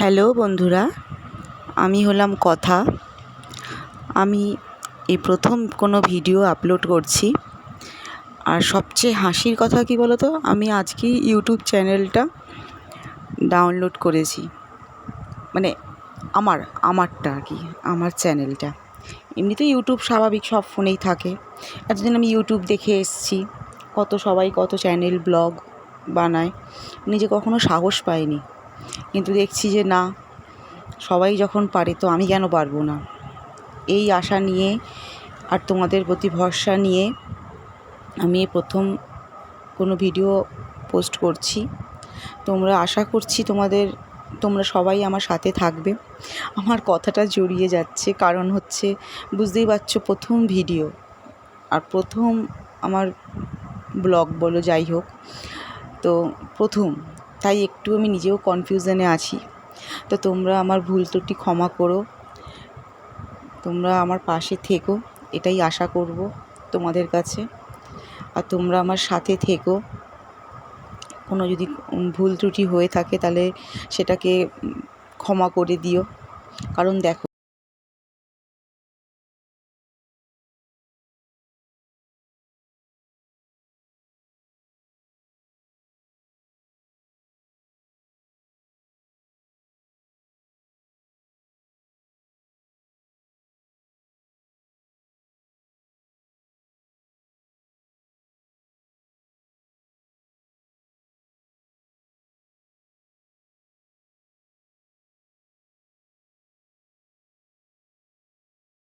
Hello বন্ধুরা, আমি হলাম কথা। আমি এই প্রথম কোনো ভিডিও আপলোড করছি। আর সবচেয়ে হাসির কথা কী বলো তো, আমি আজকেই ইউটিউব চ্যানেলটা ডাউনলোড করেছি। মানে আমারটা আর কি, আমার চ্যানেলটা। এমনিতেই ইউটিউব স্বাভাবিক সব ফোনেই থাকে। এতদিন আমি ইউটিউব দেখে এসেছি, সবাই কত চ্যানেল ব্লগ বানায়, নিজে কখনো সাহস পাইনি। কিন্তু দেখছি যে না, সবাই যখন পারে তো আমি কেন পারবো না। এই আশা নিয়ে আর তোমাদের প্রতি ভরসা নিয়ে আমি প্রথম কোনো ভিডিও পোস্ট করছি। আশা করছি তোমরা সবাই আমার সাথে থাকবে। আমার কথাটা জড়িয়ে যাচ্ছে, কারণ হচ্ছে বুঝতেই পারছো, প্রথম ভিডিও আর প্রথম আমার ব্লগ বলো, যাই হোক, তো প্রথম, তাই একটু আমি নিজেও কনফিউশনে আছি। তো তোমরা আমার ভুল ত্রুটি ক্ষমা করো, তোমরা আমার পাশে থেকো, এটাই আশা করব তোমাদের কাছে। আর তোমরা আমার সাথে থেকো। কোনো যদি ভুল ত্রুটি হয়ে থাকে তাহলে সেটাকে ক্ষমা করে দিও। কারণ দেখো,